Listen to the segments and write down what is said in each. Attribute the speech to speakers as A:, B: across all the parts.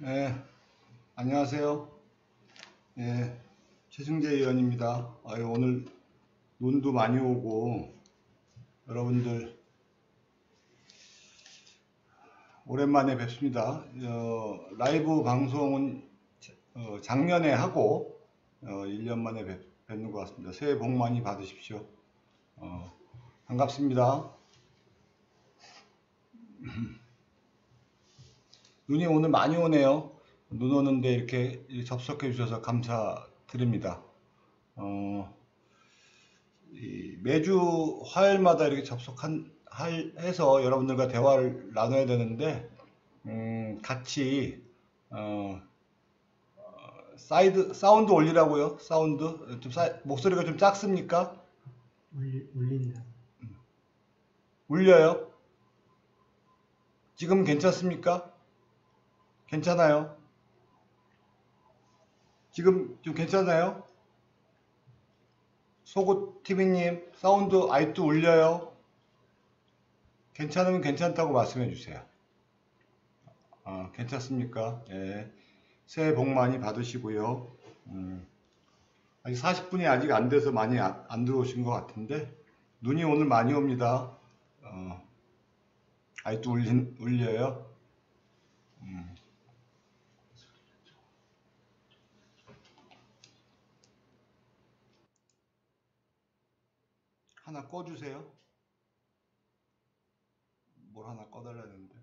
A: 네, 안녕하세요. 네, 최승재 의원입니다. 오늘 눈도 많이 오고, 여러분들 오랜만에 뵙습니다. 라이브 방송은 작년에 하고, 1년 만에 뵙는 것 같습니다. 새해 복 많이 받으십시오. 반갑습니다. 눈이 오늘 많이 오네요. 눈 오는데 이렇게 접속해 주셔서 감사드립니다. 매주 화요일마다 이렇게 해서 여러분들과 대화를 나눠야 되는데, 같이, 사운드 올리라고요? 사운드? 목소리가 좀 작습니까?
B: 울린다.
A: 울려요? 지금 괜찮습니까? 괜찮아요? 지금 좀 괜찮아요? 소구TV님, 사운드 아직도 울려요? 괜찮으면 괜찮다고 말씀해 주세요. 괜찮습니까? 예. 새해 복 많이 받으시고요. 아직 40분이 아직 안 돼서 많이 안 들어오신 것 같은데, 눈이 오늘 많이 옵니다. 아직도 울려요? 하나 꺼주세요. 뭘 하나 꺼달라는데.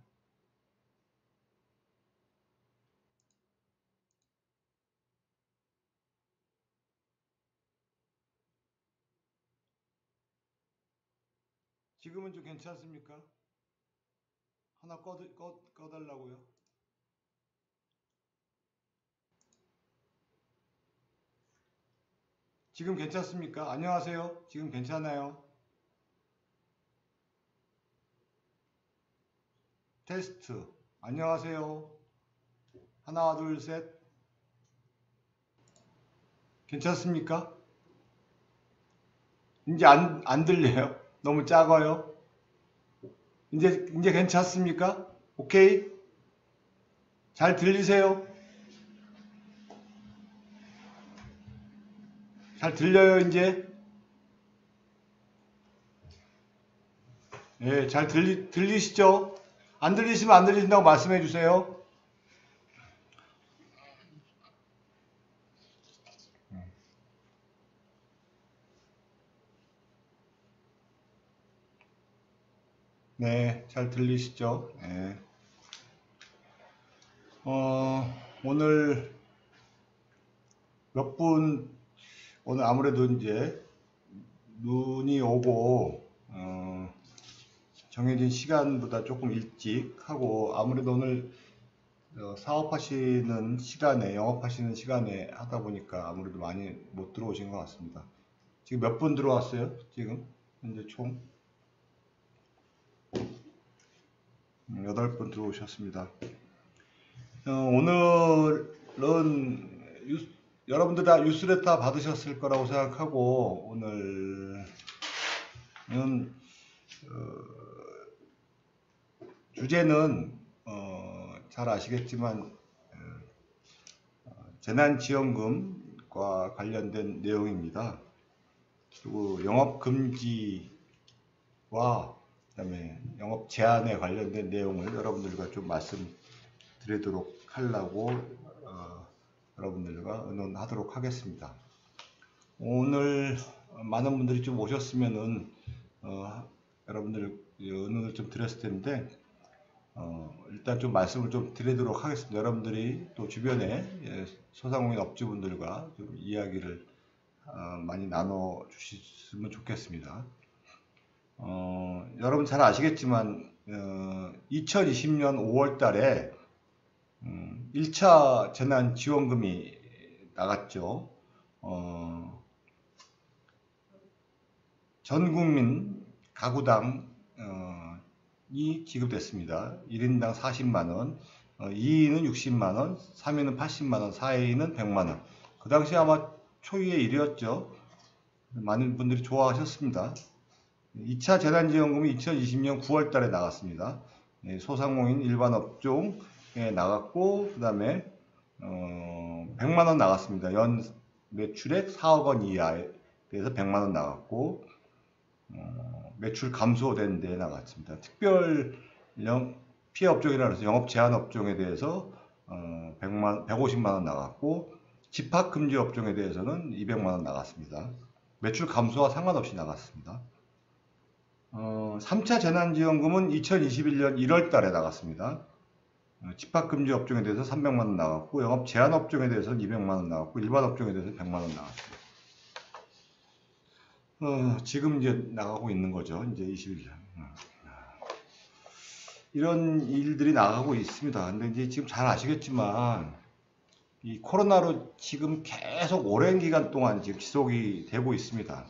A: 지금은 좀 괜찮습니까? 하나 꺼달라고요. 지금 괜찮습니까? 안녕하세요. 지금 괜찮아요. 테스트. 안녕하세요. 하나, 둘, 셋. 괜찮습니까? 이제 안 들려요. 너무 작아요. 이제 괜찮습니까? 오케이? 잘 들리세요? 잘 들려요, 이제? 예, 잘 들리시죠? 안 들리시면 안 들리신다고 말씀해 주세요. 네, 잘 들리시죠? 예. 오늘 오늘 아무래도 이제 눈이 오고, 정해진 시간보다 조금 일찍 하고, 아무래도 오늘 사업하시는 시간에, 영업하시는 시간에 하다 보니까 아무래도 많이 못 들어오신 것 같습니다. 지금 몇 분 들어왔어요? 지금? 현재 총? 8분 들어오셨습니다. 오늘은 여러분들 다 뉴스레터 받으셨을 거라고 생각하고, 오늘은 주제는 잘 아시겠지만 재난지원금과 관련된 내용입니다. 그리고 영업금지와 그다음에 영업 제한에 관련된 내용을 여러분들과 좀 말씀드리도록 하려고 여러분들과 의논하도록 하겠습니다. 오늘 많은 분들이 좀 오셨으면은 여러분들 의논을 좀 드렸을 텐데 일단 좀 말씀을 좀 드리도록 하겠습니다. 여러분들이 또 주변에 소상공인 업주분들과 좀 이야기를 많이 나눠 주셨으면 좋겠습니다. 여러분 잘 아시겠지만 2020년 5월 달에 1차 재난지원금이 나갔죠. 전 국민 가구당 이 지급됐습니다. 1인당 40만원, 2인은 60만원, 3인은 80만원, 4인은 100만원. 그 당시 아마 초유의 일이었죠. 많은 분들이 좋아하셨습니다. 2차 재난지원금이 2020년 9월 달에 나갔습니다. 소상공인 일반 업종 나갔고, 그 다음에 100만 원 나갔습니다. 연 매출액 4억 원 이하에 대해서 100만 원 나갔고, 매출 감소된 데 나갔습니다. 특별 피해 업종이라 해서 영업 제한 업종에 대해서 150만 원 나갔고, 집합 금지 업종에 대해서는 200만 원 나갔습니다. 매출 감소와 상관없이 나갔습니다. 3차 재난지원금은 2021년 1월 달에 나갔습니다. 집합 금지 업종에 대해서 300만 원 나갔고, 영업 제한 업종에 대해서는 200만 원 나갔고, 일반 업종에 대해서 100만 원 나갔습니다. 지금 이제 나가고 있는 거죠. 이제 21년. 이런 일들이 나가고 있습니다. 근데 이제 지금 잘 아시겠지만, 이 코로나로 지금 계속 오랜 기간 동안 지금 지속이 되고 있습니다.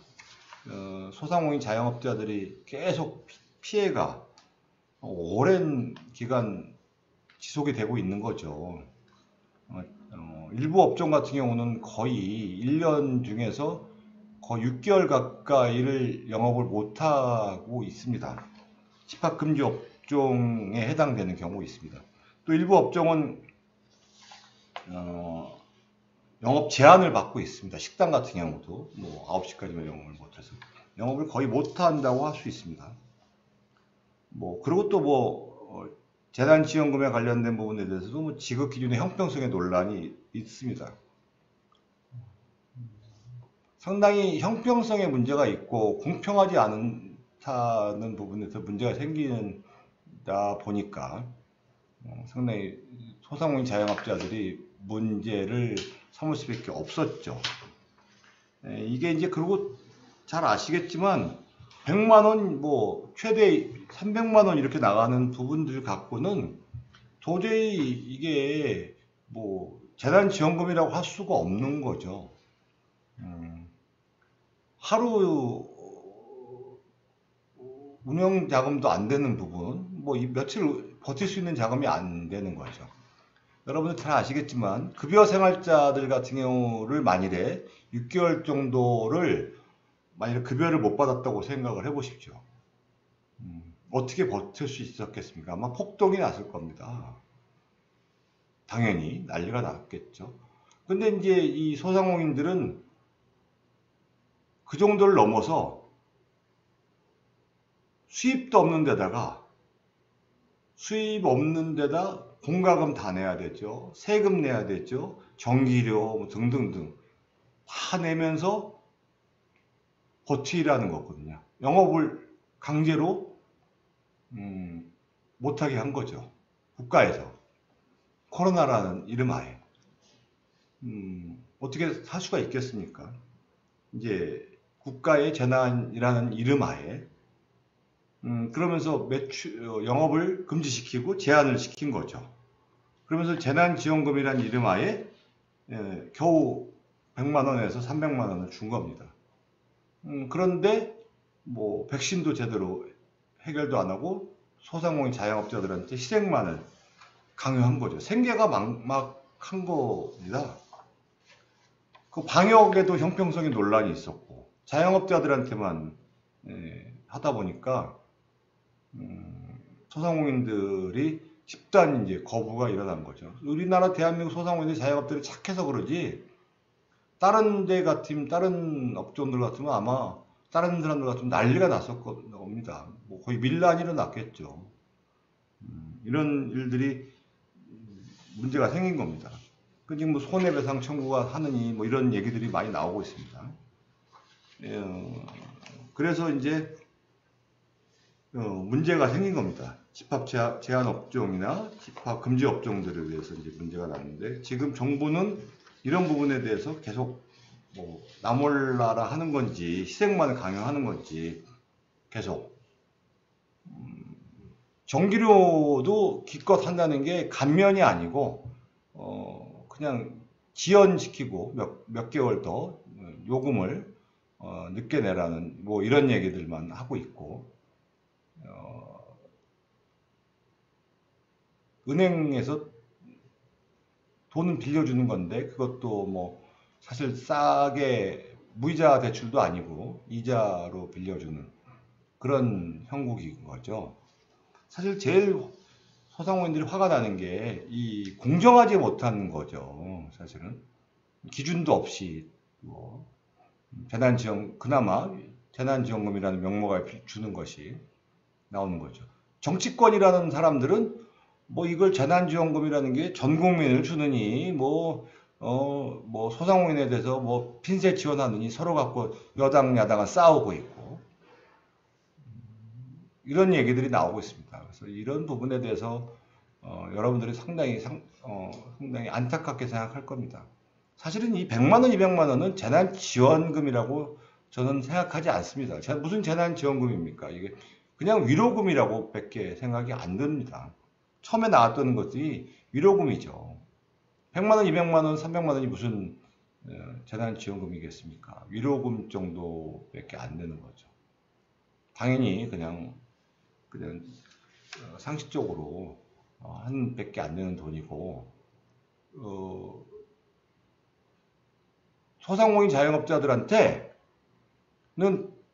A: 소상공인 자영업자들이 계속 피해가 오랜 기간 지속이 되고 있는 거죠. 일부 업종 같은 경우는 거의 1년 중에서 거의 6개월 가까이를 영업을 못하고 있습니다. 집합금지 업종에 해당되는 경우 있습니다. 또 일부 업종은 영업 제한을 받고 있습니다. 식당 같은 경우도 뭐 9시까지만 영업을 못해서 영업을 거의 못한다고 할 수 있습니다. 그리고 또 재난지원금에 관련된 부분에 대해서도 지급 기준의 형평성의 논란이 있습니다. 상당히 형평성에 문제가 있고 공평하지 않다는 부분에서 문제가 생기다 보니까 상당히 소상공인 자영업자들이 문제를 삼을 수밖에 없었죠. 이게 이제 그리고 잘 아시겠지만 100만 원, 최대 300만 원 이렇게 나가는 부분들 갖고는 도저히 이게 재난지원금이라고 할 수가 없는 거죠. 하루 운영 자금도 안 되는 부분, 며칠 버틸 수 있는 자금이 안 되는 거죠. 여러분들 잘 아시겠지만 급여 생활자들 같은 경우를 만일에 6개월 정도를 만일에 급여를 못 받았다고 생각을 해보십시오. 어떻게 버틸 수 있었겠습니까? 아마 폭동이 났을 겁니다. 당연히 난리가 났겠죠. 근데 이제 이 소상공인들은 그 정도를 넘어서 수입도 없는 데다가 수입 없는 데다 공과금 다 내야 되죠. 세금 내야 되죠. 전기료 등등등 다 내면서 버티라는 거거든요. 영업을 강제로 못하게 한 거죠. 국가에서. 코로나라는 이름 하에. 어떻게 살 수가 있겠습니까? 이제 국가의 재난이라는 이름 하에 그러면서 영업을 금지시키고 제한을 시킨 거죠. 그러면서 재난지원금이라는 이름 하에 겨우 100만 원에서 300만 원을 준 겁니다. 그런데 백신도 제대로 해결도 안 하고 소상공인 자영업자들한테 희생만을 강요한 거죠. 생계가 막막한 겁니다. 그 방역에도 형평성의 논란이 있었고 자영업자들한테만 하다 보니까 소상공인들이 집단 이제 거부가 일어난 거죠. 우리나라 대한민국 소상공인들 자영업들이 착해서 그러지 다른 데 같으면 다른 업종들 같으면 아마 다른 사람들 같으면 난리가 났을 겁니다. 거의 밀란이 일어났겠죠. 이런 일들이 문제가 생긴 겁니다. 지금 손해배상 청구가 하느니 이런 얘기들이 많이 나오고 있습니다. 그래서 이제 문제가 생긴 겁니다. 집합 제한 업종이나 집합 금지 업종들에 대해서 이제 문제가 났는데 지금 정부는 이런 부분에 대해서 계속 나몰라라 하는 건지 희생만을 강요하는 건지 계속 전기료도 기껏 한다는 게 감면이 아니고 그냥 지연시키고 몇 개월 더 요금을 늦게 내라는 이런 얘기들만 하고 있고 은행에서 돈은 빌려주는 건데 그것도 사실 싸게 무이자 대출도 아니고 이자로 빌려주는 그런 형국인 거죠. 사실 제일 소상공인들이 화가 나는 게 이 공정하지 못하는 거죠. 사실은 기준도 없이 뭐 재난지원 그나마 재난지원금이라는 명목을 주는 것이 나오는 거죠. 정치권이라는 사람들은 뭐 이걸 재난지원금이라는 게 전 국민을 주느니 뭐 소상공인에 대해서 뭐 핀셋 지원하느니 서로 갖고 여당 야당은 싸우고 있고 이런 얘기들이 나오고 있습니다. 그래서 이런 부분에 대해서 여러분들이 상당히 안타깝게 생각할 겁니다. 사실은 이 100만 원, 200만 원은 재난지원금이라고 저는 생각하지 않습니다. 무슨 재난지원금입니까? 이게 그냥 위로금이라고 밖에 생각이 안 듭니다. 처음에 나왔던 것이 위로금이죠. 100만 원, 200만 원, 300만 원이 무슨 재난지원금이겠습니까? 위로금 정도밖에 안 되는 거죠. 당연히 그냥 상식적으로 한 밖에 안 되는 돈이고 소상공인 자영업자들한테는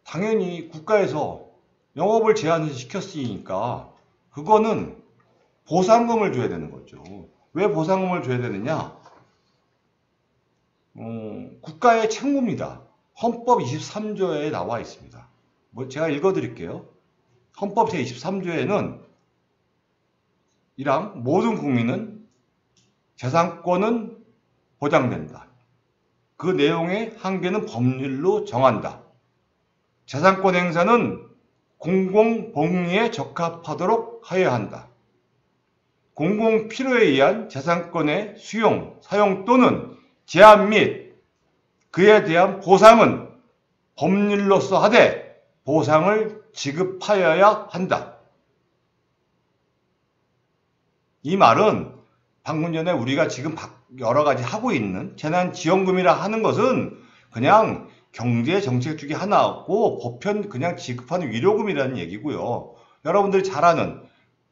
A: 당연히 국가에서 영업을 제한을 시켰으니까 그거는 보상금을 줘야 되는 거죠. 왜 보상금을 줘야 되느냐? 국가의 책무입니다. 헌법 23조에 나와 있습니다. 뭐 제가 읽어드릴게요. 헌법 제23조에는 이랑 모든 국민은 재산권은 보장된다. 그 내용의 한계는 법률로 정한다. 재산권 행사는 공공복리에 적합하도록 하여야 한다. 공공 필요에 의한 재산권의 수용, 사용 또는 제한 및 그에 대한 보상은 법률로서 하되 보상을 지급하여야 한다. 이 말은 방금 전에 우리가 지금 여러 가지 하고 있는 재난지원금이라 하는 것은 그냥 경제정책 중에 하나고 보편 그냥 지급하는 위로금이라는 얘기고요. 여러분들이 잘 아는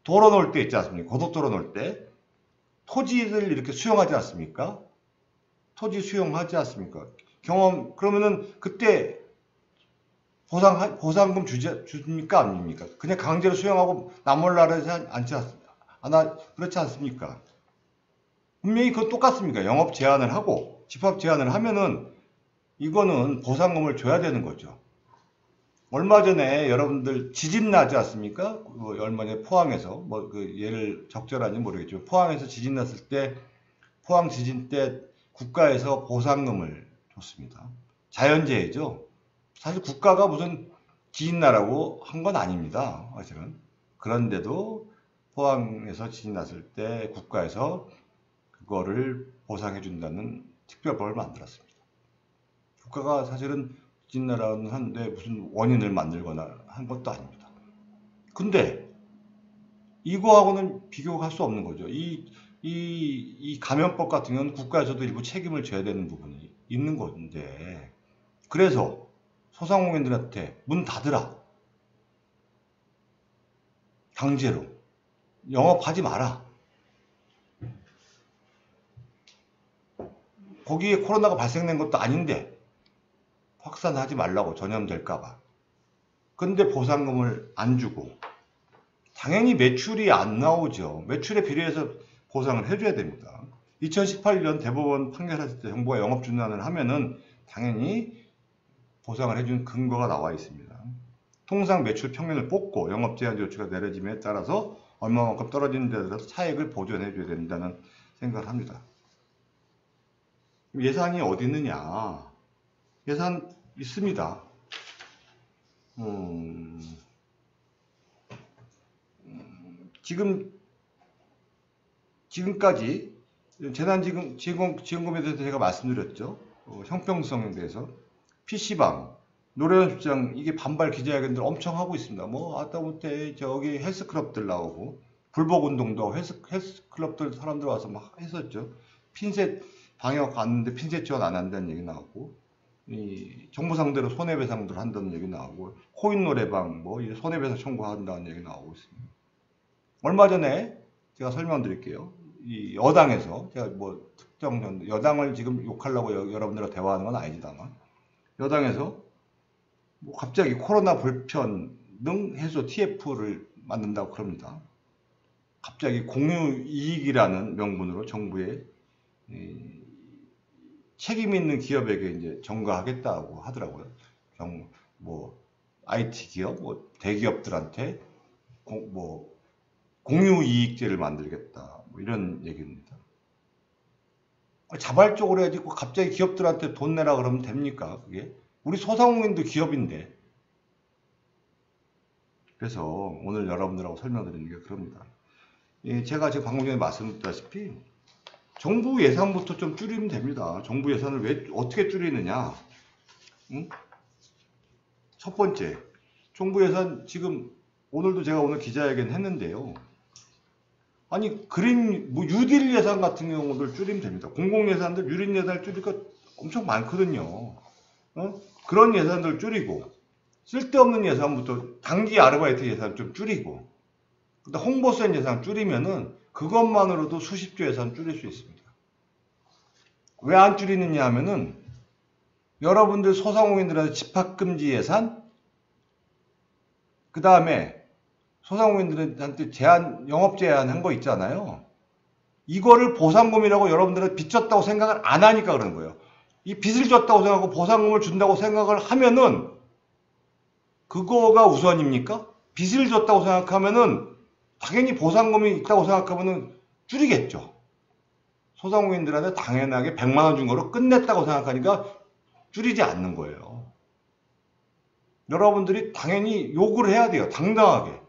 A: 도로 놓을 때 있지 않습니까? 고속도로 놓을 때 토지를 이렇게 수용하지 않습니까? 토지 수용하지 않습니까? 그러면은 그때 보상금 줍니까? 아닙니까? 그냥 강제로 수용하고 나몰라르지 그렇지 않습니까? 분명히 그건 똑같습니다. 영업 제한을 하고 집합 제한을 하면은 이거는 보상금을 줘야 되는 거죠. 얼마 전에 여러분들 지진 나지 않습니까? 얼마 전에 포항에서 예를 적절한지 모르겠지만 포항에서 지진 났을 때 포항 지진 때 국가에서 보상금을 줬습니다. 자연재해죠. 사실 국가가 무슨 지진 나라고 한 건 아닙니다. 사실은. 그런데도 포항에서 지진 났을 때 국가에서 그거를 보상해 준다는 특별법을 만들었습니다. 국가가 사실은 지진 나라는 한데 무슨 원인을 만들거나 한 것도 아닙니다. 근데 이거하고는 비교할 수 없는 거죠. 이 감염법 같은 경우는 국가에서도 일부 책임을 져야 되는 부분이 있는 건데 그래서 소상공인들한테 문 닫으라. 강제로. 영업하지 마라. 거기에 코로나가 발생된 것도 아닌데 확산하지 말라고 전염될까봐. 근데 보상금을 안 주고 당연히 매출이 안 나오죠. 매출에 비례해서 보상을 해줘야 됩니다. 2018년 대법원 판결했을 때 정부가 영업중단을 하면은 당연히 보상을 해준 근거가 나와 있습니다. 통상 매출 평균을 뽑고 영업제한 조치가 내려짐에 따라서 얼마만큼 떨어지는 데 따라서 차액을 보전해줘야 된다는 생각을 합니다. 예산이 어디 있느냐? 예산 있습니다. 지금까지 재난지원금에 대해서 제가 말씀드렸죠. 형평성에 대해서 PC방, 노래연습장 이게 반발 기자회견들 엄청 하고 있습니다. 하다못해 저기 헬스클럽들 나오고 불복운동도 하고 헬스클럽들 사람들 와서 막 했었죠. 핀셋 방역 왔는데 핀셋 지원 안 한다는 얘기 나오고 이 정부 상대로 손해배상들 한다는 얘기 나오고 코인 노래방 손해배상 청구한다는 얘기 나오고 있습니다. 얼마 전에 제가 설명드릴게요. 이 여당에서 제가 특정 여당을 지금 욕하려고 여러분들과 대화하는 건 아니지만 여당에서 갑자기 코로나 불편 등 해소 TF를 만든다고 그럽니다. 갑자기 공유이익이라는 명분으로 정부에 책임 있는 기업에게 이제 전가하겠다고 하더라고요. 뭐 IT 기업, 뭐 대기업들한테 뭐 공유이익제를 만들겠다, 뭐 이런 얘기입니다. 자발적으로 해야지 갑자기 기업들한테 돈 내라 그러면 됩니까? 그게 우리 소상공인도 기업인데. 그래서 오늘 여러분들하고 설명드리는 게 그럽니다. 제가 지금 방금 전에 말씀드렸다시피 정부 예산부터 좀 줄이면 됩니다. 정부 예산을 왜 어떻게 줄이느냐? 응? 첫 번째, 정부 예산 지금 오늘도 제가 오늘 기자회견 했는데요. 아니 뭐 뉴딜 예산 같은 경우들 줄이면 됩니다. 공공 예산들 유린 예산을 줄이니까 엄청 많거든요. 그런 예산들 줄이고 쓸데없는 예산부터 단기 아르바이트 예산 좀 줄이고 홍보센 예산 줄이면은 그것만으로도 수십조 예산 줄일 수 있습니다. 왜 안 줄이느냐 하면은 여러분들 소상공인들한테 집합금지 예산, 그 다음에 소상공인들한테 영업 제한 한 거 있잖아요. 이거를 보상금이라고 여러분들은 빚 졌다고 생각을 안 하니까 그러는 거예요. 이 빚을 졌다고 생각하고 보상금을 준다고 생각을 하면은 그거가 우선입니까? 빚을 졌다고 생각하면은 당연히 보상금이 있다고 생각하면은 줄이겠죠. 소상공인들한테 당연하게 100만 원 준 거로 끝냈다고 생각하니까 줄이지 않는 거예요. 여러분들이 당연히 욕을 해야 돼요. 당당하게.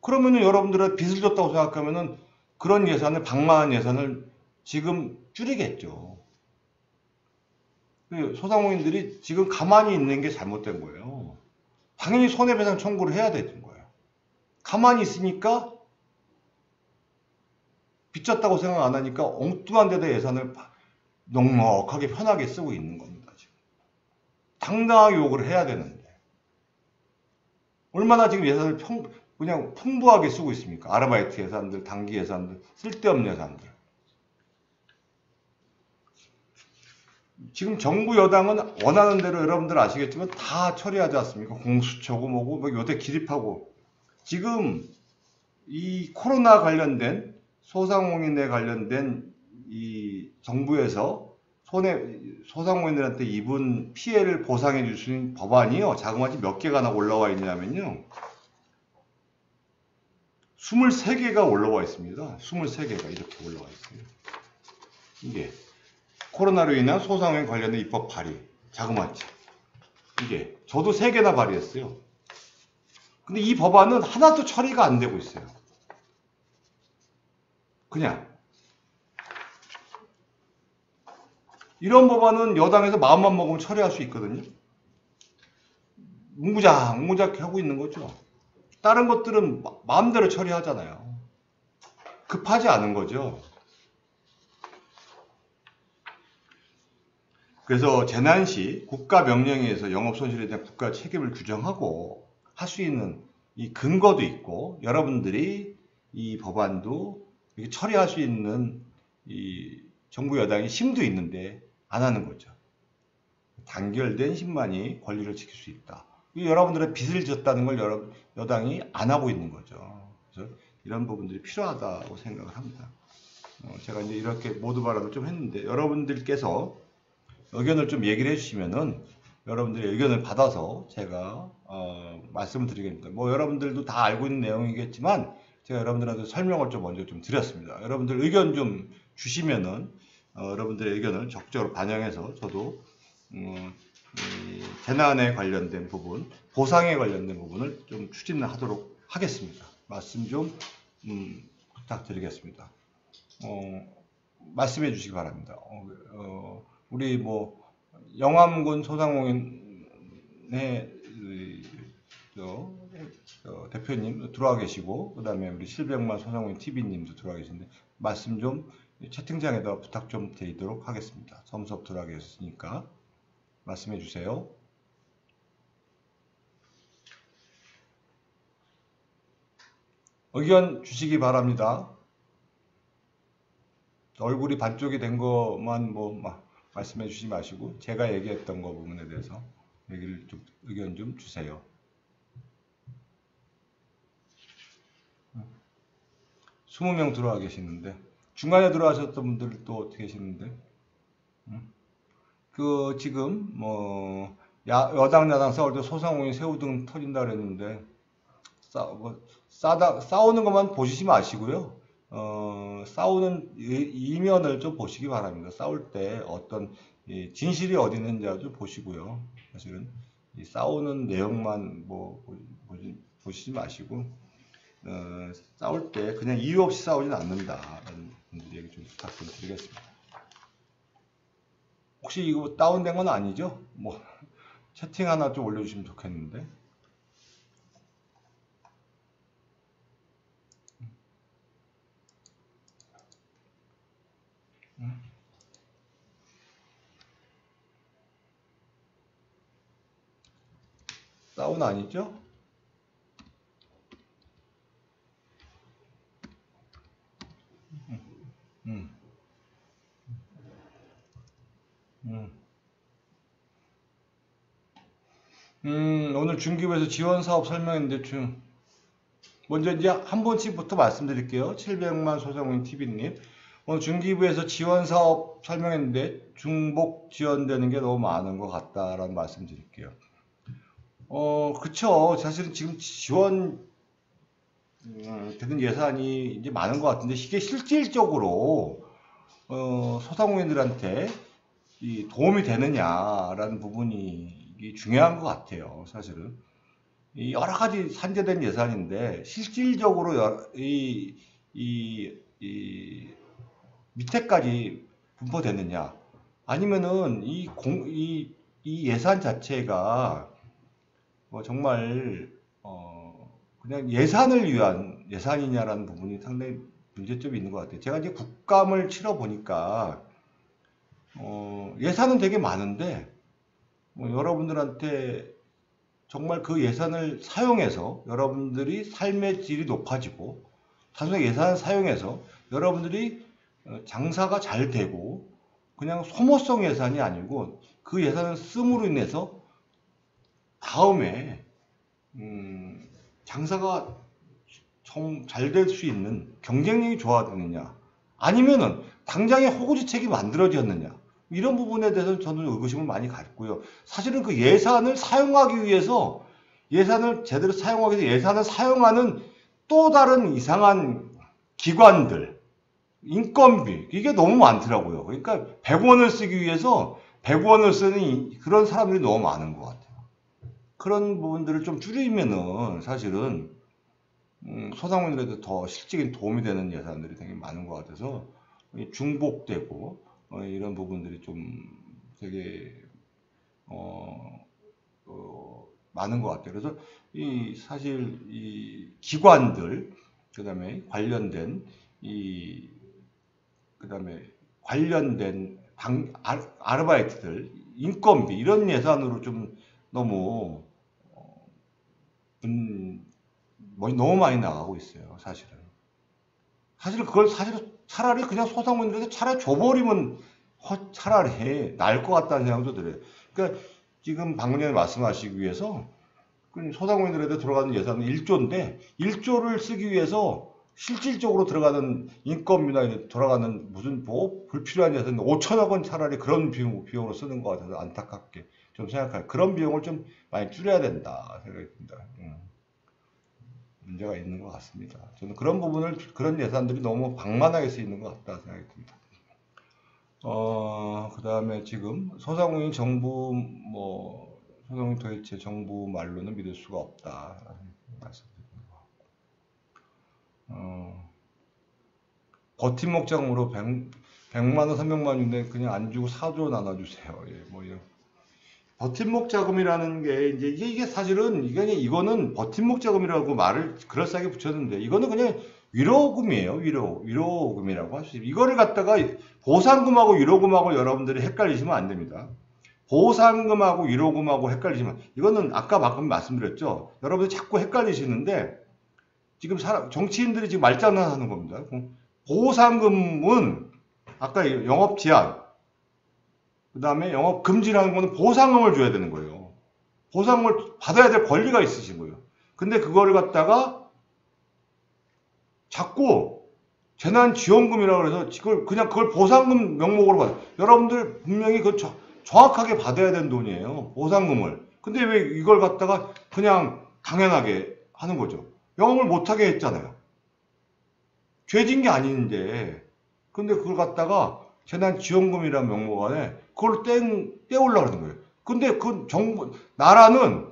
A: 그러면은 여러분들은 빚을 졌다고 생각하면은 그런 예산을 100만 원 예산을 지금 줄이겠죠. 소상공인들이 지금 가만히 있는 게 잘못된 거예요. 당연히 손해배상 청구를 해야 되는 거예요. 가만히 있으니까 빚졌다고 생각 안 하니까 엉뚱한 데다 예산을 넉넉하게 편하게 쓰고 있는 겁니다. 지금. 당당하게 욕을 해야 되는데 얼마나 지금 예산을 그냥 풍부하게 쓰고 있습니까? 아르바이트 예산들, 단기 예산들, 쓸데없는 예산들. 지금 정부 여당은 원하는 대로 여러분들 아시겠지만 다 처리하지 않습니까? 공수처고 뭐고 뭐 요새 기립하고 지금 이 코로나 관련된 소상공인에 관련된 이 정부에서 소상공인들한테 입은 피해를 보상해 줄 수 있는 법안이요. 자그마치 몇 개가 올라와 있냐면요. 23개가 올라와 있습니다. 23개가 이렇게 올라와 있어요. 이게 코로나로 인한 소상공인 관련된 입법 발의. 자그마치. 이게 저도 3개나 발의했어요. 근데 이 법안은 하나도 처리가 안 되고 있어요. 그냥 이런 법안은 여당에서 마음만 먹으면 처리할 수 있거든요. 뭉구작 하고 있는 거죠. 다른 것들은 마음대로 처리하잖아요. 급하지 않은 거죠. 그래서 재난 시 국가 명령에 의해서 영업손실에 대한 국가 책임을 규정하고 할 수 있는 이 근거도 있고 여러분들이 이 법안도 이렇게 처리할 수 있는 이 정부 여당이 힘도 있는데 안 하는 거죠. 단결된 힘만이 권리를 지킬 수 있다. 여러분들의 빚을 졌다는 걸 여당이 안 하고 있는 거죠. 그래서 이런 부분들이 필요하다고 생각을 합니다. 제가 이제 이렇게 모두 발언을 좀 했는데 여러분들께서 의견을 좀 얘기를 해주시면은 여러분들의 의견을 받아서 제가 말씀을 드리겠습니다. 뭐 여러분들도 다 알고 있는 내용이겠지만 제가 여러분들한테 설명을 좀 먼저 좀 드렸습니다. 여러분들 의견 좀 주시면은 여러분들의 의견을 적극적으로 반영해서 저도 재난에 관련된 부분, 보상에 관련된 부분을 좀 추진하도록 하겠습니다. 말씀 좀 부탁드리겠습니다. 말씀해 주시기 바랍니다. 우리 뭐 영암군 소상공인의 대표님 들어와 계시고 그 다음에 우리 실백만 소상공인 TV님도 들어와 계신데 말씀 좀 채팅창에다 부탁 좀 드리도록 하겠습니다. 섬섭 들어와 계시니까 말씀해 주세요. 의견 주시기 바랍니다. 얼굴이 반쪽이 된 것만 뭐 말씀해 주시지 마시고 제가 얘기했던 거 부분에 대해서 의견 좀 주세요. 20명 들어와 계시는데 중간에 들어가셨던 분들 또 어떻게 계시는데 그 지금 뭐 여당 야당 싸울 때 소상공인 새우등 터진다 그랬는데 싸우는 것만 보시지 마시고요. 싸우는 이면을 좀 보시기 바랍니다. 싸울 때 어떤 진실이 어디 있는지 좀 보시고요. 사실은 이 싸우는 내용만 보시지 마시고 싸울 때 그냥 이유 없이 싸우진 않는다라는 분들에게 좀 부탁 좀 드리겠습니다. 혹시 이거 다운된 건 아니죠? 뭐 채팅 하나 좀 올려주시면 좋겠는데. 다운 아니죠? 오늘 중기부에서 지원사업 설명했는데 먼저 이제 한 번씩부터 말씀드릴게요. 700만 소상공인 TV님. 오늘 중기부에서 지원사업 설명했는데 중복 지원되는 게 너무 많은 것 같다라는 말씀 드릴게요. 그쵸. 사실은 지금 지원 되는 예산이 이제 많은 것 같은데 이게 실질적으로 소상공인들한테 도움이 되느냐라는 부분이 이게 중요한 것 같아요. 사실은 여러 가지 산재된 예산인데 실질적으로 밑에까지 분포되느냐 아니면은 이 예산 자체가 정말 그냥 예산을 위한 예산이냐라는 부분이 상당히 문제점이 있는 것 같아요. 제가 이제 국감을 치러 보니까 예산은 되게 많은데 여러분들한테 정말 그 예산을 사용해서 여러분들이 삶의 질이 높아지고 단순히 예산을 사용해서 여러분들이 장사가 잘 되고 그냥 소모성 예산이 아니고 그 예산을 씀으로 인해서 다음에 장사가 좀 잘 될 수 있는 경쟁력이 좋아지느냐 아니면은 당장에 호구지책이 만들어졌느냐 이런 부분에 대해서 저는 의구심을 많이 갖고요. 사실은 그 예산을 사용하기 위해서 예산을 제대로 사용하기 위해서 예산을 사용하는 또 다른 이상한 기관들 인건비 이게 너무 많더라고요. 그러니까 100원을 쓰기 위해서 100원을 쓰는 그런 사람들이 너무 많은 것 같아요. 그런 부분들을 좀 줄이면은 사실은 소상공인들에도 더 실질적인 도움이 되는 예산들이 되게 많은 것 같아서 중복되고 이런 부분들이 좀 되게 많은 것 같아요. 그래서 사실 이 기관들 그다음에 관련된 아르바이트들 인건비 이런 예산으로 좀 너무 너무 많이 나가고 있어요. 사실은 그걸 차라리 그냥 소상공인들에게 차라리 줘버리면 차라리 나을 것 같다는 생각도 들어요. 그러니까 지금 방금 전에 말씀하시기 위해서 소상공인들에게 들어가는 예산은 1조인데 1조를 쓰기 위해서 실질적으로 들어가는 인건비나 들어가는 무슨 불필요한 예산 5천억 원 차라리 그런 비용으로 쓰는 것 같아서 안타깝게 좀 생각해요. 그런 비용을 좀 많이 줄여야 된다 생각이 듭니다. 문제가 있는 것 같습니다. 저는 그런 예산들이 너무 방만하게 쓰이는 것 같다 생각이 듭니다. 그 다음에 지금 소상공인 소상공인 도대체 정부 말로는 믿을 수가 없다. 말씀드리는 것 같고. 버팀목 자금으로 100만 원, 300만 원인데 그냥 안 주고 4조 나눠주세요. 이런. 버팀목 자금이라는 게 이게 사실은 이거는 버팀목 자금이라고 말을 그럴싸하게 붙였는데 이거는 그냥 위로금이에요. 위로금이라고 할 수 있어요. 이거를 갖다가 보상금하고 위로금하고 여러분들이 헷갈리시면 안 됩니다. 보상금하고 위로금하고 헷갈리시면 이거는 아까 방금 말씀드렸죠. 여러분들 자꾸 헷갈리시는데 지금 정치인들이 지금 말장난하는 겁니다. 보상금은 아까 영업 제한 그 다음에 영업 금지라는 거는 보상금을 줘야 되는 거예요. 보상금을 받아야 될 권리가 있으신 거예요. 근데 그거를 갖다가 자꾸 재난지원금이라고 해서 그걸 보상금 명목으로 받아요. 여러분들 분명히 정확하게 받아야 되는 돈이에요. 보상금을. 근데 왜 이걸 갖다가 그냥 당연하게 하는 거죠. 영업을 못하게 했잖아요. 죄진 게 아닌데. 근데 그걸 갖다가 재난지원금이라는 명목 안에 그걸 떼우려고 하는 거예요. 근데 나라는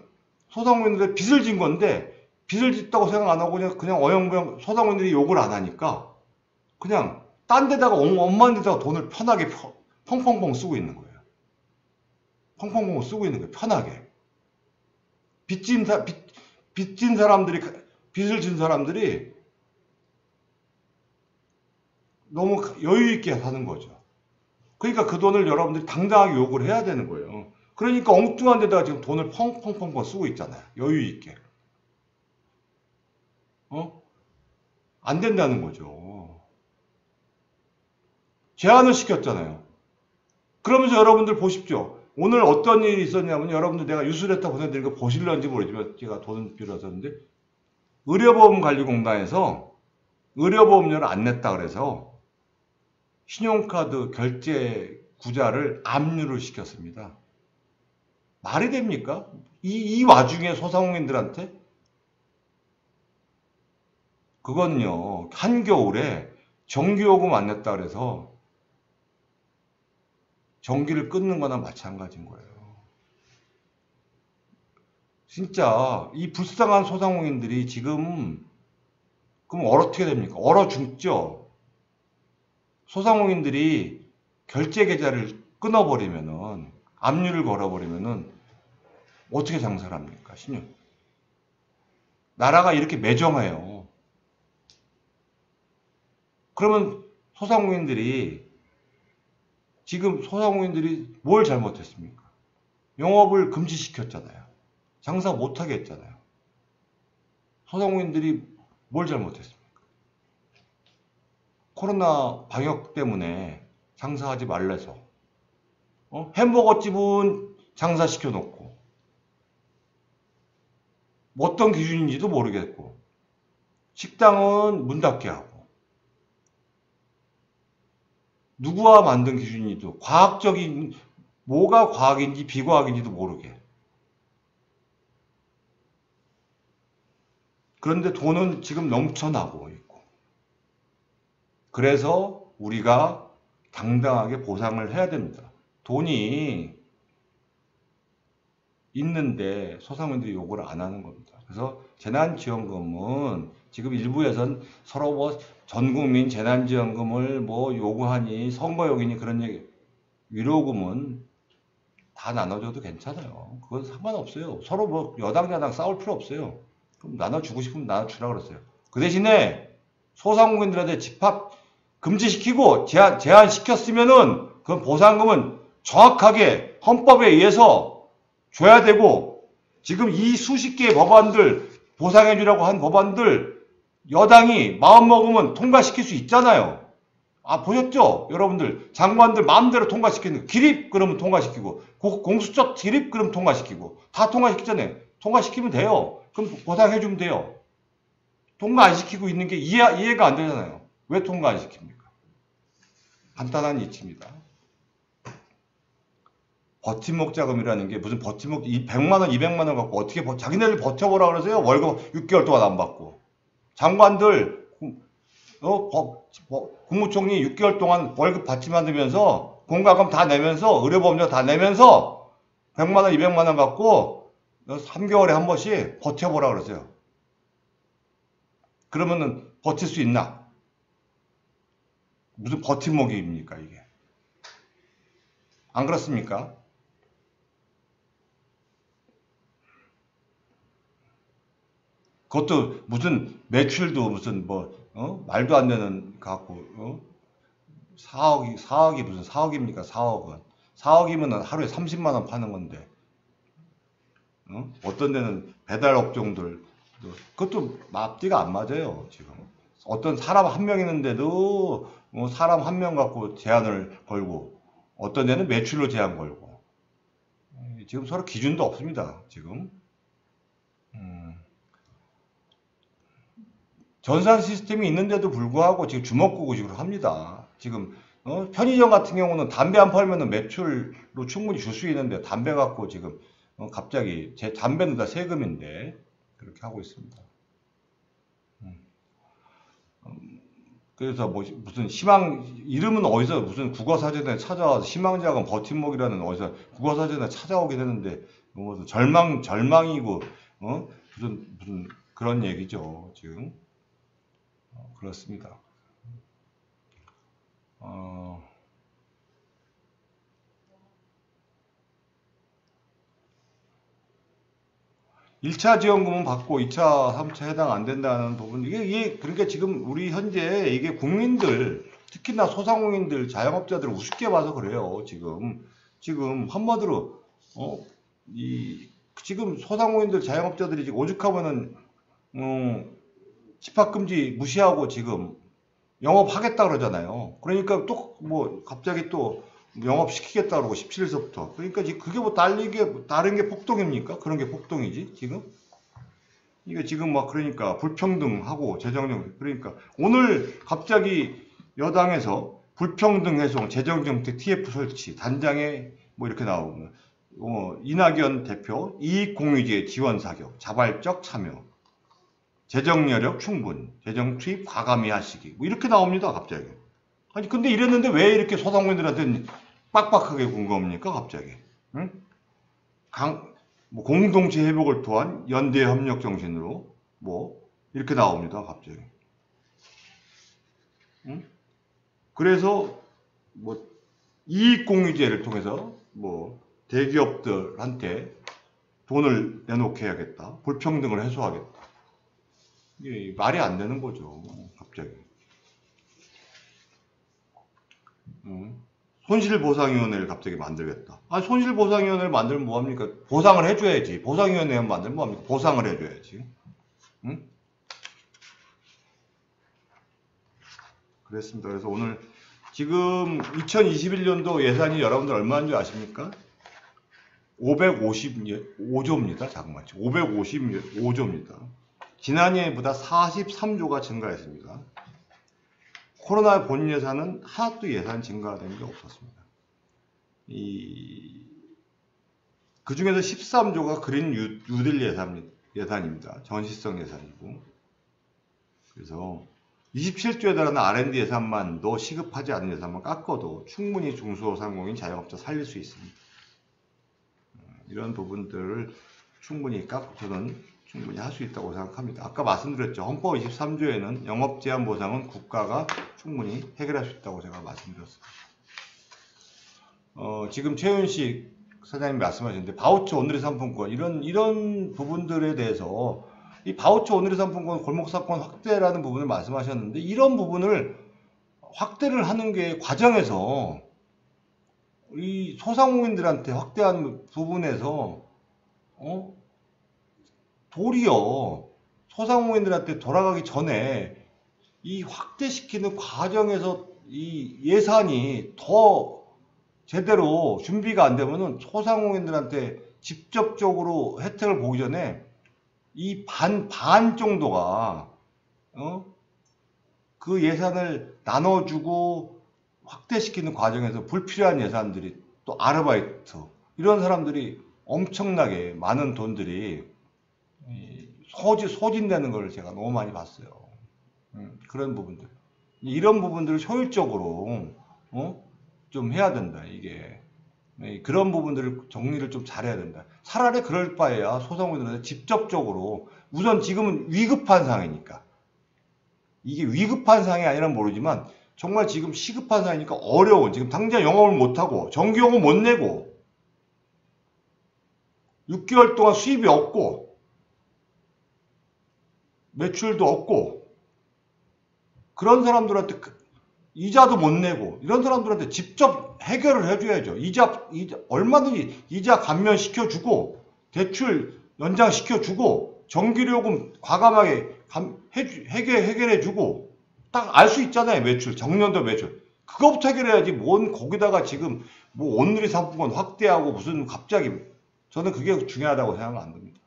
A: 소상공인들의 빚을 진 건데, 빚을 짓다고 생각 안 하고 그냥 어영부영 소상공인들이 욕을 안 하니까 그냥 딴 데다가 엄만 데다가 돈을 편하게 펑펑펑 쓰고 있는 거예요. 펑펑펑 쓰고 있는 거예요. 편하게. 빚진 사람들이, 빚을 진 사람들이 너무 여유 있게 사는 거죠. 그러니까 그 돈을 여러분들이 당당하게 요구를 해야 되는 거예요. 그러니까 엉뚱한 데다가 지금 돈을 펑펑펑 쓰고 있잖아요. 여유 있게. 안 된다는 거죠. 제한을 시켰잖아요. 그러면서 여러분들 보십시오. 오늘 어떤 일이 있었냐면, 여러분들 내가 뉴스레터 보내드린 거 보실런지 모르지만 제가 돈 빌었었는데, 의료보험관리공단에서 의료보험료를 안 냈다 그래서 신용카드 결제 구자를 압류를 시켰습니다. 말이 됩니까? 이 와중에 소상공인들한테? 그건요, 한겨울에 전기요금 안 냈다 그래서 전기를 끊는 거나 마찬가지인 거예요. 진짜 이 불쌍한 소상공인들이 지금 그럼 어떻게 됩니까? 얼어 죽죠. 소상공인들이 결제 계좌를 끊어버리면은, 압류를 걸어버리면은 어떻게 장사를 합니까? 신용. 나라가 이렇게 매정해요. 그러면 지금 소상공인들이 뭘 잘못했습니까? 영업을 금지시켰잖아요. 장사 못하게 했잖아요. 소상공인들이 뭘 잘못했습니까? 코로나 방역 때문에 장사하지 말래서 햄버거집은 장사시켜놓고 어떤 기준인지도 모르겠고, 식당은 문 닫게 하고, 누구와 만든 기준인지도, 뭐가 과학인지 비과학인지도 모르게. 그런데 돈은 지금 넘쳐나고 있고. 그래서 우리가 당당하게 보상을 해야 됩니다. 돈이 있는데 소상공인들이 요구를 안 하는 겁니다. 그래서 재난지원금은 지금 일부에선 서로 전국민 재난지원금을 요구하니 선거용이니 그런 얘기, 위로금은 다 나눠줘도 괜찮아요. 그건 상관없어요. 서로 여당 야당 싸울 필요 없어요. 그럼 나눠주고 싶으면 나눠주라 그랬어요. 그 대신에 소상공인들한테 집합 금지시키고 제한시켰으면은 그 보상금은 정확하게 헌법에 의해서 줘야 되고, 지금 이 수십 개의 법안들, 보상해주라고 한 법안들 여당이 마음먹으면 통과시킬 수 있잖아요. 보셨죠? 여러분들 장관들 마음대로 통과시키는 거. 기립 그러면 통과시키고, 공수처 기립 그러면 통과시키고, 다 통과시키잖아요. 통과시키면 돼요. 그럼 보상해주면 돼요. 통과 안 시키고 있는 게 이해가 안 되잖아요. 왜 통과 안 시킵니까? 간단한 이치입니다. 버팀목 자금이라는 게 무슨 버팀목 100만 원, 200만 원 갖고 어떻게 자기네들 버텨보라 그러세요? 월급 6개월 동안 안 받고. 장관들 국무총리 6개월 동안 월급 받지 않으면서 공과금 다 내면서 의료보험료 다 내면서 100만 원, 200만 원 갖고 3개월에 한 번씩 버텨보라 그러세요. 그러면은 버틸 수 있나? 무슨 버팀목입니까 이게? 안 그렇습니까? 그것도 무슨 매출도 무슨 말도 안 되는 갖고 4억이 무슨 4억입니까? 4억은 4억이면 하루에 30만 원 파는 건데 어떤 데는 배달 업종들 그것도 앞뒤가 안 맞아요. 지금 어떤 사람 한 명 있는데도 사람 한 명 갖고 제한을 걸고, 어떤 데는 매출로 제한 걸고, 지금 서로 기준도 없습니다. 지금 전산 시스템이 있는데도 불구하고 지금 주먹구구식으로 합니다. 지금 편의점 같은 경우는 담배 안 팔면은 매출로 충분히 줄 수 있는데 담배 갖고 지금 갑자기 제 담배는 다 세금인데 그렇게 하고 있습니다. 그래서 뭐 무슨 희망 이름은 어디서 무슨 국어사전에 찾아와서 희망작은 버팀목이라는 어디서 국어사전에 찾아오게 되는데 뭐 절망이고 무슨 그런 얘기죠 지금. 그렇습니다. 1차 지원금은 받고 2차, 3차 해당 안 된다는 부분, 이게 그러니까 지금 우리 현재 이게 국민들, 특히나 소상공인들, 자영업자들을 우습게 봐서 그래요. 지금 한마디로 지금 소상공인들, 자영업자들이 지금 오죽하면은 집합금지 무시하고 지금 영업하겠다 그러잖아요. 그러니까 또 뭐 갑자기 또 영업시키겠다 그러고 17일서부터. 그러니까 지금 그게 뭐 다른 게 폭동입니까? 그런 게 폭동이지, 지금? 이게 지금 막 그러니까 불평등하고 재정정책. 그러니까 오늘 갑자기 여당에서 불평등 해소, 재정정책 TF 설치, 단장에 뭐 이렇게 나오고, 이낙연 대표 이익공유제 지원 사격, 자발적 참여, 재정 여력 충분, 재정 투입 과감히 하시기. 뭐 이렇게 나옵니다, 갑자기. 아니, 근데 이랬는데 왜 이렇게 소상공인들한테 빡빡하게 군 겁니까, 갑자기? 응? 뭐 공동체 회복을 통한 연대 협력 정신으로 뭐 이렇게 나옵니다, 갑자기. 응? 그래서 뭐 이익공유제를 통해서 뭐 대기업들한테 돈을 내놓게 해야겠다, 불평등을 해소하겠다. 이게 말이 안 되는 거죠, 갑자기. 손실보상위원회를 갑자기 만들겠다. 아니, 손실보상위원회를 만들면 뭐합니까? 보상을 해줘야지. 보상위원회 만들면 뭐합니까? 보상을 해줘야지. 응? 그랬습니다. 그래서 오늘 지금 2021년도 예산이 여러분들 얼마인 줄 아십니까? 555조입니다. 잠깐만요. 555조입니다. 지난해보다 43조가 증가했습니다. 코로나 본 예산은 하나도 예산 증가된 게 없었습니다. 그 중에서 13조가 그린 뉴딜 예산입니다. 전시성 예산이고. 그래서 27조에 달하는 R&D 예산만도 시급하지 않은 예산만 깎아도 충분히 중소상공인 자영업자 살릴 수 있습니다. 이런 부분들을 충분히 저는 충분히 할 수 있다고 생각합니다. 아까 말씀드렸죠. 헌법 23조에는 영업 제한 보상은 국가가 충분히 해결할 수 있다고 제가 말씀드렸습니다. 지금 최윤식 사장님 말씀하셨는데 바우처 오늘의 상품권 이런 부분들에 대해서 이 바우처 오늘의 상품권 골목상권 확대라는 부분을 말씀하셨는데 이런 부분을 확대를 하는 게 과정에서 이 소상공인들한테 확대하는 부분에서 도리어 소상공인들한테 돌아가기 전에 이 확대시키는 과정에서 이 예산이 더 제대로 준비가 안 되면은 소상공인들한테 직접적으로 혜택을 보기 전에 이 반 정도가 그 예산을 나눠주고 확대시키는 과정에서 불필요한 예산들이 또 아르바이트 이런 사람들이 엄청나게 많은 돈들이 소진되는 걸 제가 너무 많이 봤어요. 그런 부분들. 이런 부분들을 효율적으로 좀 해야 된다. 이게 그런 부분들을 정리를 좀 잘해야 된다. 차라리 그럴 바에야 소상공인들한테 직접적으로 우선 지금은 위급한 상황이니까 이게 위급한 상황이 아니라 모르지만 정말 지금 시급한 상황이니까 어려운 지금 당장 영업을 못하고 정기요금 못 내고 6개월 동안 수입이 없고 매출도 없고 그런 사람들한테 이자도 못 내고 이런 사람들한테 직접 해결을 해줘야죠. 이자 얼마든지 이자 감면시켜주고 대출 연장시켜주고 전기요금 과감하게 해결해주고 딱 알 수 있잖아요. 매출 정년도 매출 그거부터 해결해야지. 뭔 거기다가 지금 뭐 오늘의 상품권 확대하고 무슨 갑자기 저는 그게 중요하다고 생각은 안 듭니다.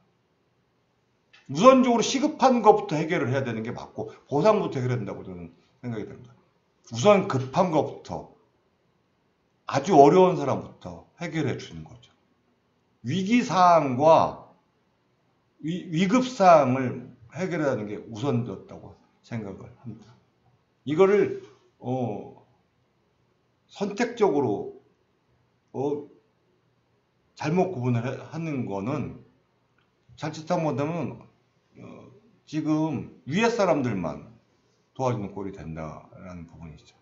A: 우선적으로 시급한 것부터 해결을 해야 되는 게 맞고 보상부터 해결해야 된다고 저는 생각이 듭니다. 우선 급한 것부터 아주 어려운 사람부터 해결해 주는 거죠. 위기사항과 위급사항을 해결하는 게 우선이었다고 생각을 합니다. 이거를 선택적으로 잘못 구분을 하는 거는 자칫 못하면 지금 위에 사람들만 도와주는 꼴이 된다라는 부분이죠.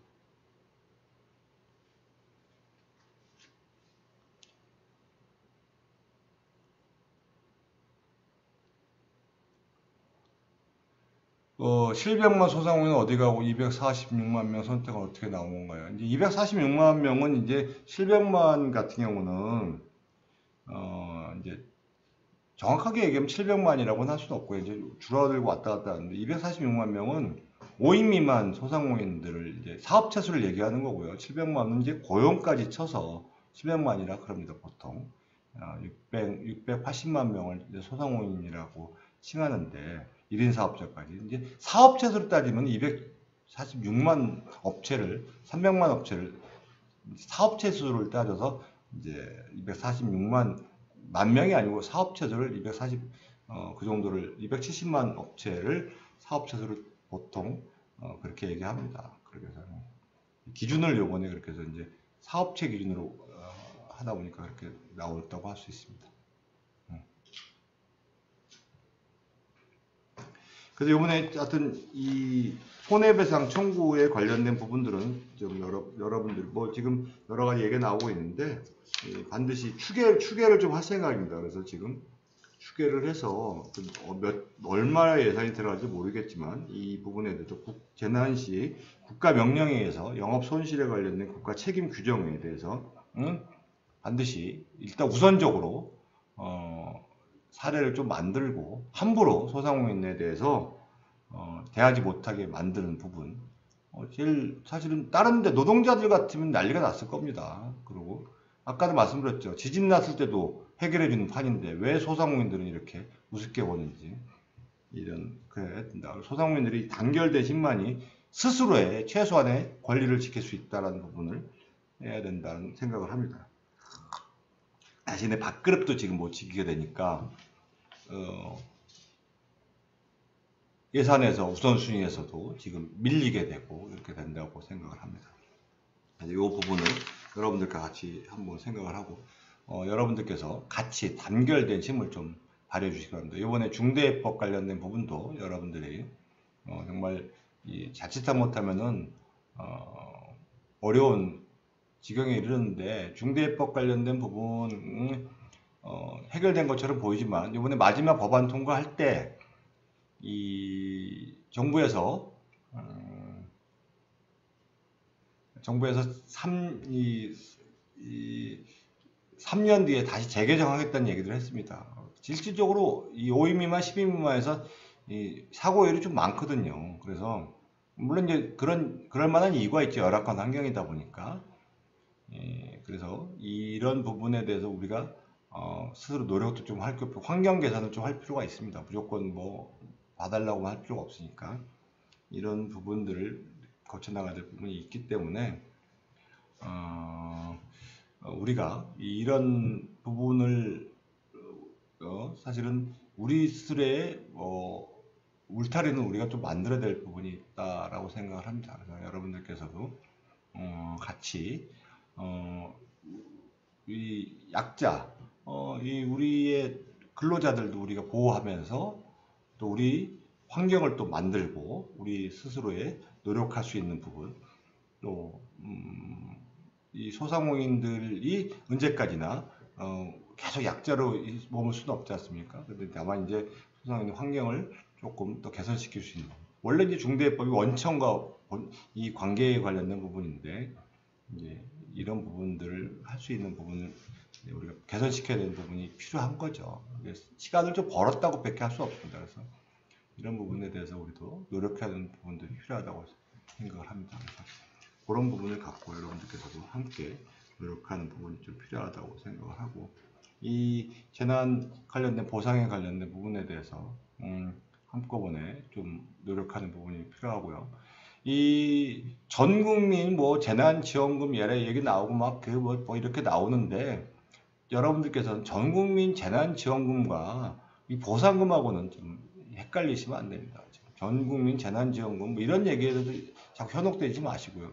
A: 실병만 소상공인 어디 가고 246만 명 선택은 어떻게 나온 건가요? 이제 246만 명은 이제 실병만 같은 경우는 이제 정확하게 얘기하면 700만이라고는 할 수는 없고요. 이제 줄어들고 왔다 갔다 하는데 246만 명은 5인 미만 소상공인들을 이제 사업체 수를 얘기하는 거고요. 700만은 이제 고용까지 쳐서 700만이라 그럽니다. 보통 680만 명을 이제 소상공인이라고 칭하는데 1인 사업자까지 이제 사업체 수로 따지면 246만 업체를 300만 업체를 사업체 수를 따져서 이제 246만 만 명이 아니고 사업체 수를 240 그 정도를 270만 업체를 사업체 수를 보통 그렇게 얘기합니다. 그래서 기준을 요번에 그렇게 해서 이제 사업체 기준으로 하다 보니까 그렇게 나왔다고 할 수 있습니다. 그래서 이번에 하여튼 이 손해배상 청구에 관련된 부분들은 좀 여러분들 뭐 지금 여러 가지 얘기가 나오고 있는데 반드시 추계를 좀 할 생각입니다. 그래서 지금 추계를 해서 얼마 예산이 들어갈지 모르겠지만 이 부분에 대해서 재난시 국가 명령에 의해서 영업 손실에 관련된 국가 책임 규정에 대해서 반드시 일단 우선적으로 사례를 좀 만들고 함부로 소상공인에 대해서 대하지 못하게 만드는 부분 제일 사실은 다른 데 노동자들 같으면 난리가 났을 겁니다. 그리고 아까도 말씀드렸죠. 지진 났을 때도 해결해 주는 판인데 왜 소상공인들은 이렇게 우습게 보는지 이런 그래야 된다. 소상공인들이 단결된 힘만이 스스로의 최소한의 권리를 지킬 수 있다는 부분을 해야 된다는 생각을 합니다. 자신의 밥그릇도 지금 못 지키게 되니까 예산에서 우선순위에서도 지금 밀리게 되고 이렇게 된다고 생각을 합니다. 이 부분을 여러분들과 같이 한번 생각을 하고 여러분들께서 같이 단결된 힘을 좀 발휘해 주시기 바랍니다. 이번에 중대법 관련된 부분도 여러분들이 정말 자칫 못하면은 어려운 지경에 이르는데 중대법 관련된 부분 해결된 것처럼 보이지만 이번에 마지막 법안 통과할 때 이 정부에서 3년 뒤에 다시 재개정하겠다는 얘기를 했습니다. 실질적으로 이 5인 미만, 10인 미만에서 이 사고율이 좀 많거든요. 그래서 물론 이제 그럴 만한 이유가 있죠. 열악한 환경이다 보니까. 그래서 이런 부분에 대해서 우리가 스스로 노력도 좀 할 필요, 환경 개선을 좀 할 필요가 있습니다. 무조건 뭐 봐달라고 할 필요가 없으니까 이런 부분들을 거쳐나가야 될 부분이 있기 때문에 우리가 이런 부분을 사실은 우리 스스로의 울타리는 우리가 좀 만들어야 될 부분이 있다라고 생각을 합니다. 그래서 여러분들께서도 같이 이 약자, 이 우리의 근로자들도 우리가 보호하면서 또 우리 환경을 또 만들고 우리 스스로의 노력할 수 있는 부분 또 이 소상공인들이 언제까지나 계속 약자로 머물 수는 없지 않습니까? 그런데 다만 이제 소상공인 환경을 조금 더 개선시킬 수 있는 원래 이제 중대법이 원천과 이 관계에 관련된 부분인데 이제 이런 부분들을 할 수 있는 부분을 우리가 개선시켜야 되는 부분이 필요한 거죠. 시간을 좀 벌었다고 밖에 할 수 없습니다. 그래서 이런 부분에 대해서 우리도 노력해야 하는 부분들이 필요하다고 생각을 합니다. 그래서 그런 부분을 갖고 여러분들께서도 함께 노력하는 부분이 좀 필요하다고 생각을 하고 이 재난 관련된 보상에 관련된 부분에 대해서 한꺼번에 좀 노력하는 부분이 필요하고요. 이 전국민 뭐 재난지원금 얘기 나오고 막 그 뭐 이렇게 나오는데 여러분들께서는 전국민 재난지원금과 이 보상금하고는 좀 헷갈리시면 안 됩니다. 전국민 재난지원금 뭐 이런 얘기에도 자꾸 현혹되지 마시고요.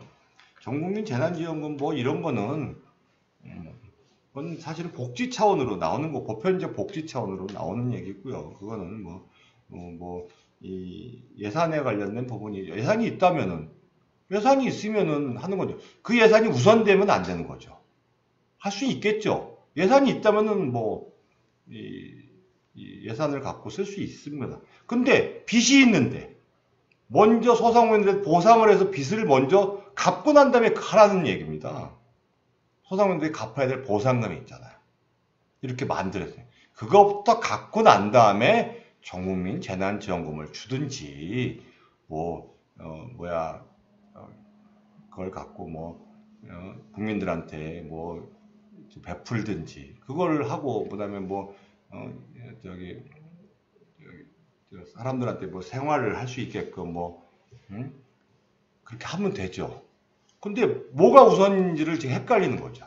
A: 전국민 재난지원금 뭐 이런 거는 그건 사실은 복지 차원으로 나오는 거, 보편적 복지 차원으로 나오는 얘기고요. 그거는 이 예산에 관련된 부분이 예산이 있다면은 예산이 있으면은 하는 거죠. 그 예산이 우선되면 안 되는 거죠. 할 수 있겠죠. 예산이 있다면은 이 예산을 갖고 쓸 수 있습니다. 근데 빚이 있는데 먼저 소상공인들에 보상을 해서 빚을 먼저 갚고 난 다음에 하라는 얘기입니다. 소상공인들이 갚아야 될 보상금이 있잖아요. 이렇게 만들었어요. 그것부터 갚고 난 다음에 전국민 재난지원금을 주든지 그걸 갖고 국민들한테 베풀든지 그걸 하고 그다음에 사람들한테 생활을 할 수 있게끔 그렇게 하면 되죠. 근데 뭐가 우선인지를 지금 헷갈리는 거죠.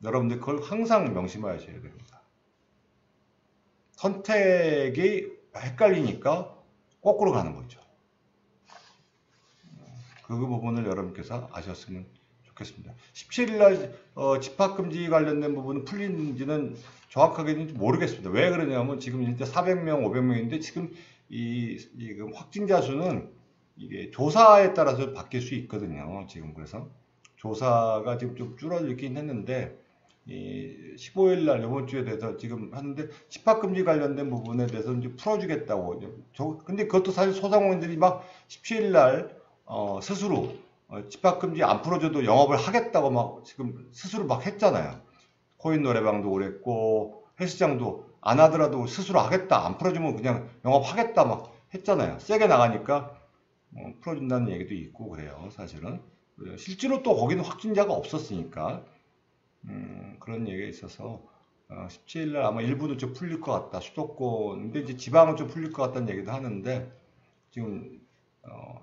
A: 여러분들 그걸 항상 명심하셔야 됩니다. 선택이 헷갈리니까 거꾸로 가는 거죠. 그 부분을 여러분께서 아셨으면 좋겠습니다. 17일날 집합금지 관련된 부분은 풀린지는 정확하게는 모르겠습니다. 왜 그러냐면 지금 이제 400명, 500명인데 지금 지금 확진자 수는 이게 조사에 따라서 바뀔 수 있거든요. 지금 그래서 조사가 지금 좀 줄어들긴 했는데 15일날 이번 주에 대해서 지금 하는데 집합금지 관련된 부분에 대해서 이제 풀어주겠다고. 근데 그것도 사실 소상공인들이 막 17일날 스스로 집합금지 안 풀어줘도 영업을 하겠다고 막 지금 스스로 막 했잖아요. 코인 노래방도 그랬고 헬스장도 안 하더라도 스스로 하겠다. 안 풀어주면 그냥 영업하겠다 막 했잖아요. 세게 나가니까 풀어준다는 얘기도 있고 그래요. 사실은 실제로 또 거기는 확진자가 없었으니까 그런 얘기가 있어서 17일날 아마 일부는 좀 풀릴 것 같다. 수도권 근데 이제 지방은 좀 풀릴 것 같다는 얘기도 하는데 지금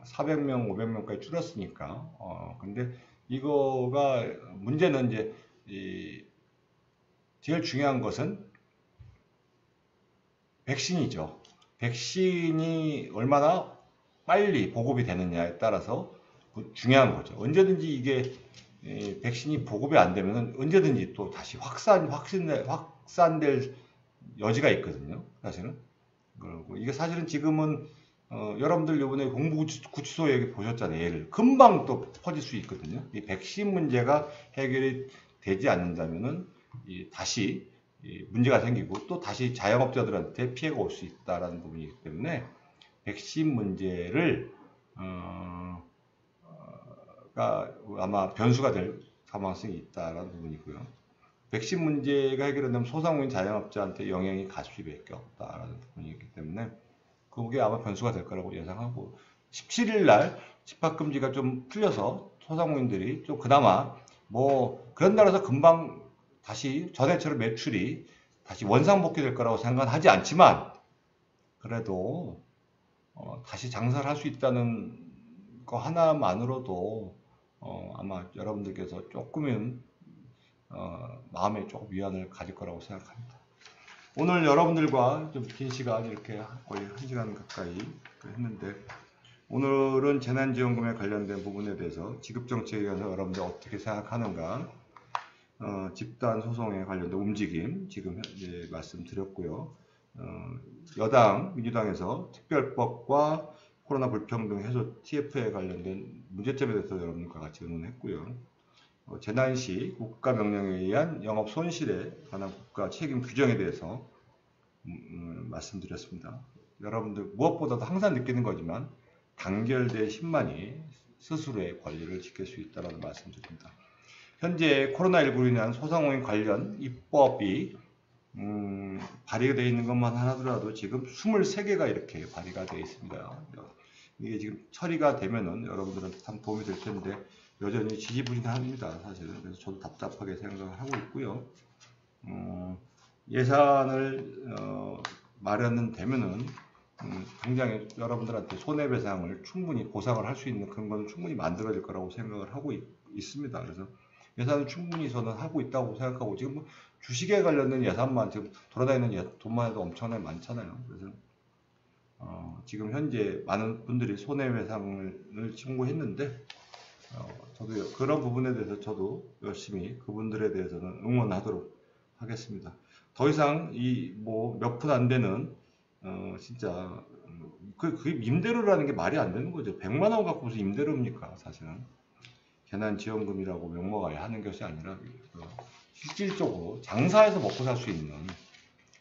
A: 400명, 500명까지 줄었으니까 근데 이거가 문제는 이제 제일 중요한 것은 백신이죠. 백신이 얼마나 빨리 보급이 되느냐에 따라서 중요한 거죠. 언제든지 이게 백신이 보급이 안 되면 언제든지 또 다시 확산될 여지가 있거든요. 사실은. 그리고 이게 사실은 지금은 여러분들 이번에 공부구치소 얘기 보셨잖아요. 예를 금방 또 퍼질 수 있거든요. 이 백신 문제가 해결이 되지 않는다면은 다시 문제가 생기고 또 다시 자영업자들한테 피해가 올 수 있다라는 부분이기 때문에 백신 문제를 아마 변수가 될 가능성이 있다라는 부분이고요. 백신 문제가 해결된다면 소상공인 자영업자한테 영향이 갈 수밖에 없다라는 부분이기 때문에 그게 아마 변수가 될 거라고 예상하고 17일 날 집합금지가 좀 풀려서 소상공인들이 좀 그나마 그런다고 해서 금방 다시 전에처럼 매출이 다시 원상복귀될 거라고 생각하지 않지만 그래도 다시 장사를 할 수 있다는 거 하나만으로도 아마 여러분들께서 조금은 마음에 조금 위안을 가질 거라고 생각합니다. 오늘 여러분들과 좀 긴 시간 이렇게 거의 1시간 가까이 했는데 오늘은 재난지원금에 관련된 부분에 대해서 지급정책에 대해서 여러분들 어떻게 생각하는가 집단 소송에 관련된 움직임 지금 현재 말씀드렸고요. 여당 민주당에서 특별법과 코로나 불평등 해소 TF에 관련된 문제점에 대해서 여러분과 같이 의논했고요. 재난 시 국가 명령에 의한 영업 손실에 관한 국가 책임 규정에 대해서 말씀드렸습니다. 여러분들 무엇보다도 항상 느끼는 거지만 단결된 힘만이 스스로의 권리를 지킬 수 있다는 말씀드립니다. 현재 코로나19로 인한 소상공인 관련 입법이 발의가 되어 있는 것만 하더라도 지금 23개가 이렇게 발의가 되어 있습니다. 이게 지금 처리가 되면은 여러분들한테 참 도움이 될 텐데 여전히 지지부진합니다. 사실은. 그래서 저도 답답하게 생각을 하고 있고요. 예산을 마련은 되면은 당장에 여러분들한테 손해배상을 충분히 보상을 할 수 있는 그런 건 충분히 만들어질 거라고 생각을 하고 있습니다. 그래서 예산을 충분히 저는 하고 있다고 생각하고 지금 뭐 주식에 관련된 예산만 지금 돌아다니는 돈만 해도 엄청나게 많잖아요. 그래서 지금 현재 많은 분들이 손해배상을 청구했는데 저도 그런 부분에 대해서 저도 열심히 그분들에 대해서는 응원하도록 하겠습니다. 더 이상 이 뭐 몇 푼 안 되는 진짜 그게 임대료라는 게 말이 안 되는 거죠. 100만 원 갖고 무슨 임대료입니까? 사실은 재난지원금이라고 명목하에 하는 것이 아니라 실질적으로 장사해서 먹고 살 수 있는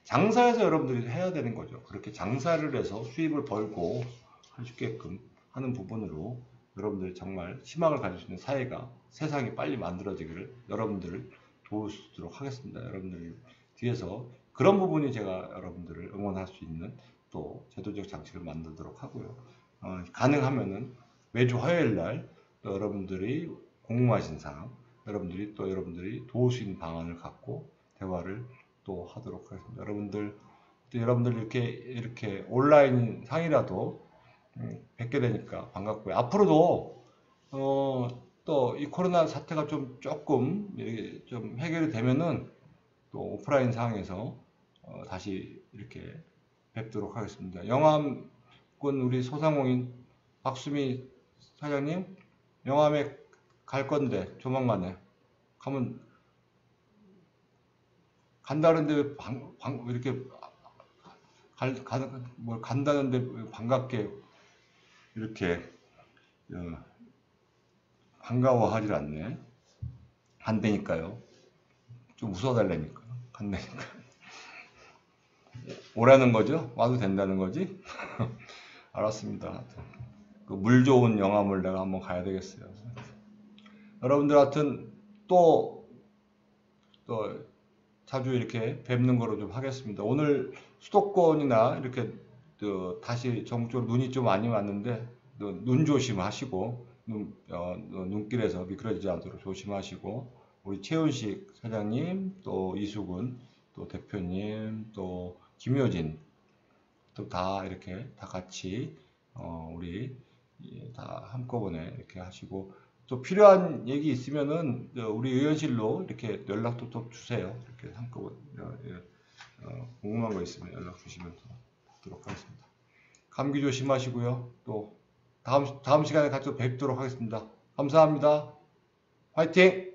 A: 장사해서 여러분들이 해야 되는 거죠. 그렇게 장사를 해서 수입을 벌고 할 수 있게끔 하는 부분으로 여러분들이 정말 희망을 가질 수 있는 사회가 세상이 빨리 만들어지기를 여러분들을 도우도록 하겠습니다. 여러분들 뒤에서 그런 부분이 제가 여러분들을 응원할 수 있는 또 제도적 장치를 만들도록 하고요. 가능하면은 매주 화요일 날 여러분들이 궁금하신 사항, 여러분들이 도울 수 있는 방안을 갖고 대화를 또 하도록 하겠습니다. 여러분들 이렇게 온라인 상이라도 뵙게 되니까 반갑고요. 앞으로도 또 이 코로나 사태가 조금 좀 해결이 되면은 또 오프라인 상에서 다시 이렇게 뵙도록 하겠습니다. 영암군 우리 소상공인 박수미 사장님 영암에 갈 건데 조만간에 가면 간다는데 왜 이렇게 간다는데 반갑게 이렇게 반가워하질 않네. 간다니까요. 좀 웃어달라니까. 간다니까. 오라는 거죠? 와도 된다는 거지? 알았습니다. 그 물 좋은 영암을 내가 한번 가야 되겠어요. 여러분들 하여튼 또 자주 이렇게 뵙는 거로 좀 하겠습니다. 오늘 수도권이나 이렇게 다시 전국적으로 눈이 좀 많이 왔는데 눈 조심하시고 눈길에서 미끄러지지 않도록 조심하시고 우리 최은식 사장님 또 이수근 또 대표님 또 김효진 또 다 이렇게 다 같이 우리 다 한꺼번에 이렇게 하시고 또 필요한 얘기 있으면은 우리 의원실로 이렇게 연락도 또 주세요. 이렇게 한꺼번에 궁금한 거 있으면 연락 주시면 도록 하겠습니다. 감기 조심하시고요. 또 다음 시간에 같이 또 뵙도록 하겠습니다. 감사합니다. 화이팅!